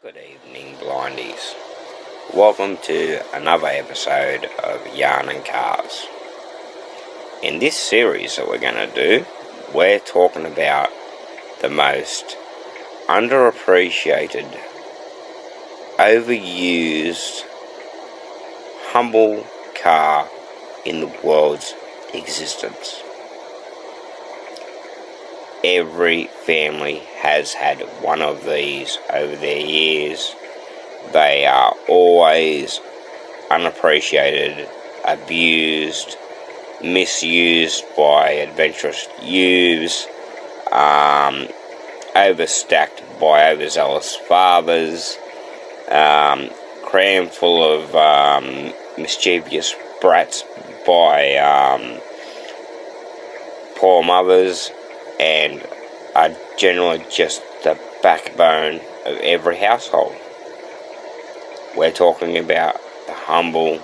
Good evening, blindies. Welcome to another episode of Yarn and Cars. In this series that we're going to do, we're talking about the most underappreciated, overused, humble car in the world's existence. Every family has had one of these over their years. They are always unappreciated, abused, misused by adventurous youths, overstacked by overzealous fathers, crammed full of mischievous brats by poor mothers, and are generally just the backbone of every household. We're talking about the humble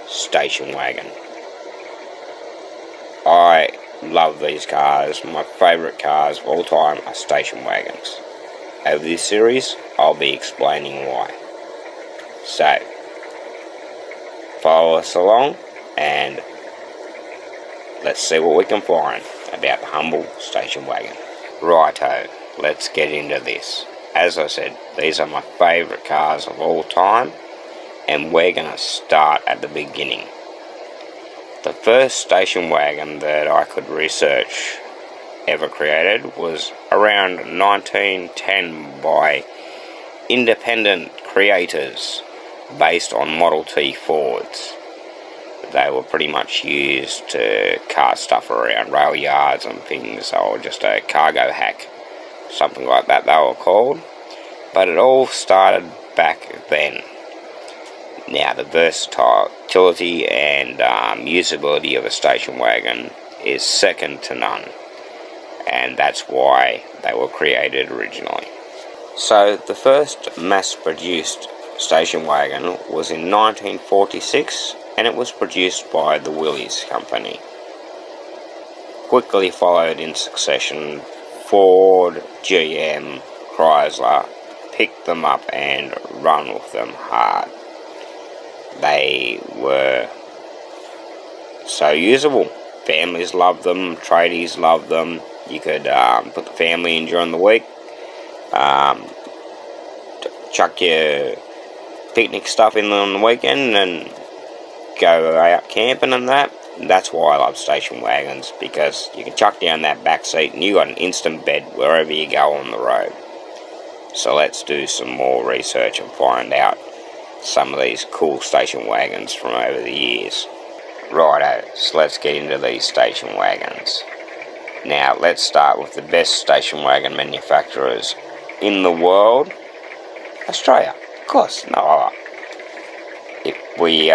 station wagon. I love these cars. My favourite cars of all time are station wagons. Over this series, I'll be explaining why. So, follow us along and let's see what we can find about the humble station wagon. Righto, let's get into this. As I said, these are my favourite cars of all time, and we're going to start at the beginning. The first station wagon that I could research ever created was around 1910 by independent creators based on Model T Fords. They were pretty much used to cart stuff around rail yards and things, or just a cargo hack, something like that they were called. But it all started back then. Now, the versatility and usability of a station wagon is second to none, and that's why they were created originally. So, the first mass-produced station wagon was in 1946, and it was produced by the Willys Company. Quickly followed in succession, Ford, GM, Chrysler picked them up and run with them hard. They were so usable. Families loved them, tradies loved them. You could put the family in during the week, chuck your picnic stuff in on the weekend and go out camping and that. That's why I love station wagons, because you can chuck down that back seat and you got an instant bed wherever you go on the road. So let's do some more research and find out some of these cool station wagons from over the years. Righto, so let's get into these station wagons. Now let's start with the best station wagon manufacturers in the world. Australia, of course, no other. If we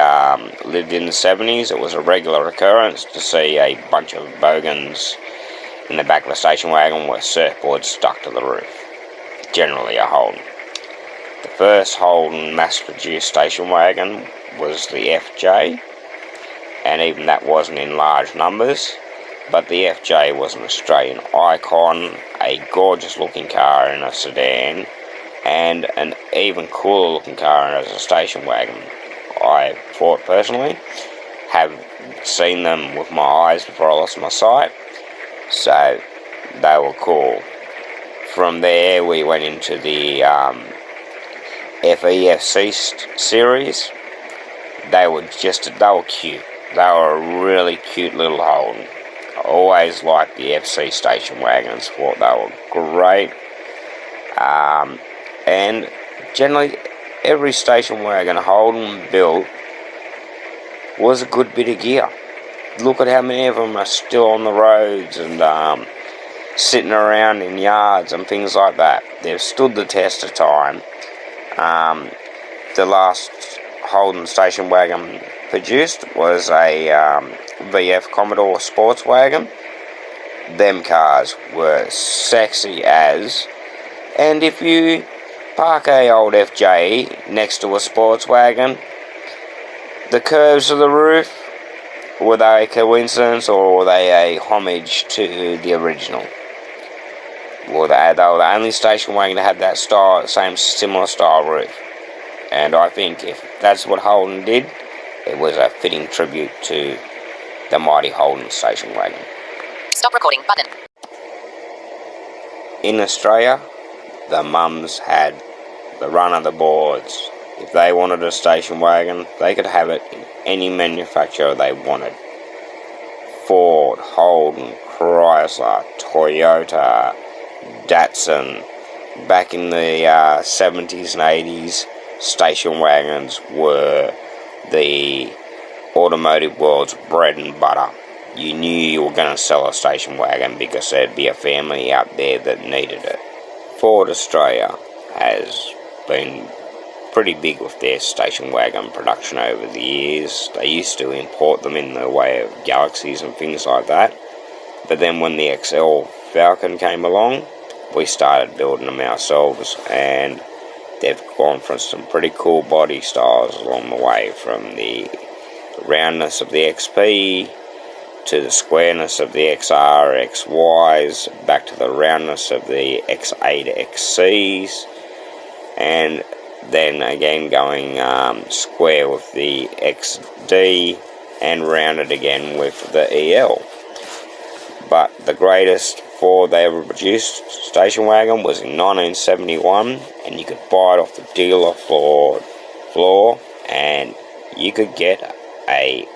lived in the 70s, it was a regular occurrence to see a bunch of Wagons in the back of a station wagon with surfboards stuck to the roof, generally a Holden. The first Holden mass-produced station wagon was the FJ, and even that wasn't in large numbers, but the FJ was an Australian icon, a gorgeous looking car in a sedan, and an even cooler looking car as a station wagon. I, for it personally, have seen them with my eyes before I lost my sight, so they were cool. From there we went into the FEFC series. They were cute. They were a really cute little Holden. I always liked the FC station wagons, thought they were great. And generally every station wagon Holden built was a good bit of gear. Look at how many of them are still on the roads and sitting around in yards and things like that. They've stood the test of time. The last Holden station wagon produced was a VF Commodore sports wagon. Them cars were sexy as, and if you park a old FJ next to a sports wagon, the curves of the roof, were they a coincidence or were they a homage to the original? Well, they were the only station wagon to have that style, same similar style roof. And I think if that's what Holden did, it was a fitting tribute to the mighty Holden station wagon. Stop recording button. In Australia, the mums had the run of the boards. If they wanted a station wagon, they could have it in any manufacturer they wanted. Ford, Holden, Chrysler, Toyota, Datsun. Back in the 70s and 80s, station wagons were the automotive world's bread and butter. You knew you were going to sell a station wagon because there'd be a family out there that needed it. Ford Australia has been pretty big with their station wagon production over the years. They used to import them in the way of Galaxies and things like that. But then when the XL Falcon came along, we started building them ourselves, and they've gone from some pretty cool body styles along the way, from the roundness of the XP to the squareness of the XR, XYs, back to the roundness of the X8, XCs, and then again going square with the XD and rounded again with the EL. But the greatest Ford they ever produced station wagon was in 1971, and you could buy it off the dealer floor, and you could get a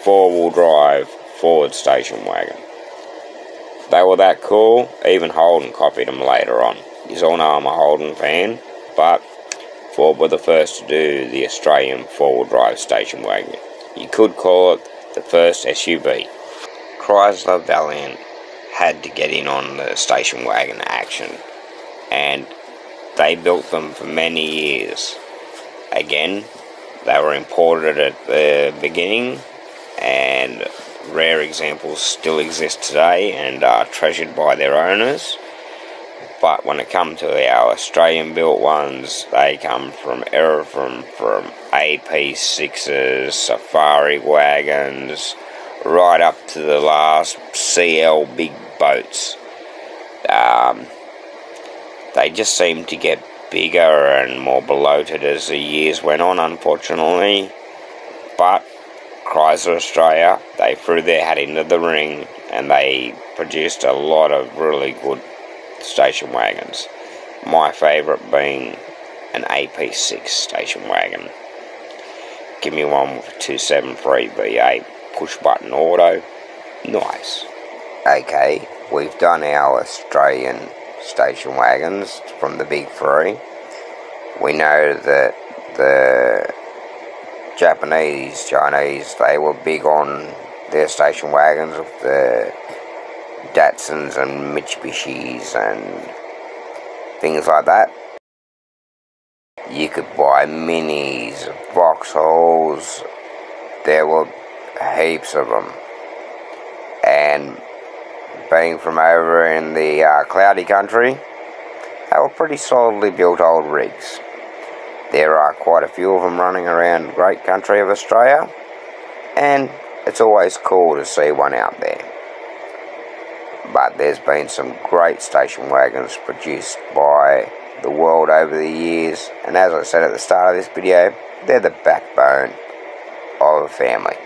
four-wheel drive Ford station wagon. They were that cool, even Holden copied them later on. You all know I'm a Holden fan, but Ford were the first to do the Australian four-wheel drive station wagon. You could call it the first SUV. Chrysler Valiant had to get in on the station wagon action, and they built them for many years. Again, they were imported at the beginning, and rare examples still exist today and are treasured by their owners. But when it comes to our Australian built ones, they come from AP6s, Safari wagons, right up to the last CL big boats. They just seem to get bigger and more bloated as the years went on, unfortunately. But Chrysler Australia, they threw their hat into the ring, and they produced a lot of really good station wagons. My favourite being an AP6 station wagon. Give me one with a 273 V8 push button auto. Nice. Okay, we've done our Australian station wagons from the big three. We know that the Chinese, they were big on their station wagons with the Datsuns and Mitsubishis and things like that. You could buy Minis, Vauxhalls. There were heaps of them. And being from over in the cloudy country, they were pretty solidly built old rigs. There are quite a few of them running around the great country of Australia, and it's always cool to see one out there. But there's been some great station wagons produced by the world over the years, and as I said at the start of this video, they're the backbone of a family.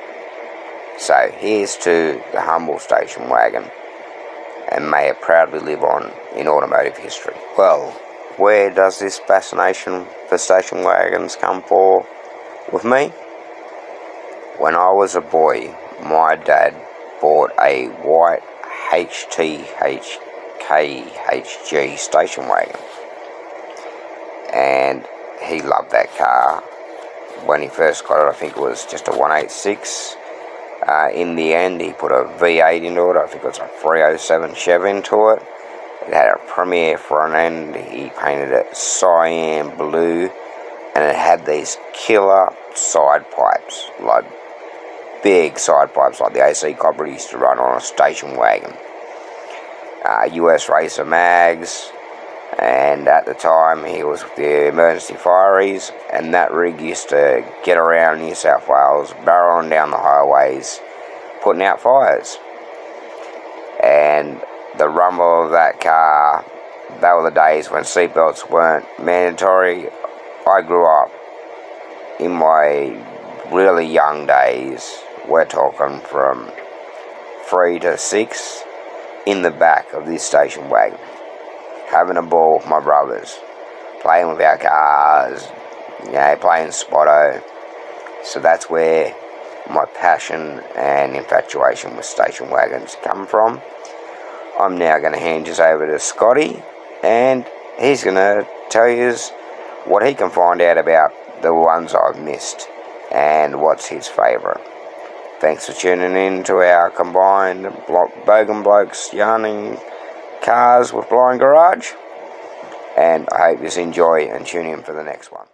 So here's to the humble station wagon, and may it proudly live on in automotive history. Well, where does this fascination for station wagons come for with me? When I was a boy, my dad bought a white HTHKHG station wagon, and he loved that car. When he first got it, I think it was just a 186. In the end, he put a V8 into it. I think it was a 307 Chev into it. It had a Premier front end. He painted it cyan blue, and it had these killer side pipes, like big side pipes like the AC Cobra used to run on a station wagon. US Racer mags, and at the time he was with the emergency fireys, and that rig used to get around New South Wales, barreling down the highways, putting out fires. And the rumble of that car They were the days when seatbelts weren't mandatory. I grew up in my really young days. We're talking from 3 to 6 in the back of this station wagon, having a ball with my brothers, playing with our cars, playing Spotto. So that's where my passion and infatuation with station wagons come from. I'm now going to hand this over to Scotty, and he's going to tell you what he can find out about the ones I've missed and what's his favourite. Thanks for tuning in to our combined Bogan Blokes Yarning Cars with Blind Garage, and I hope you enjoy and tune in for the next one.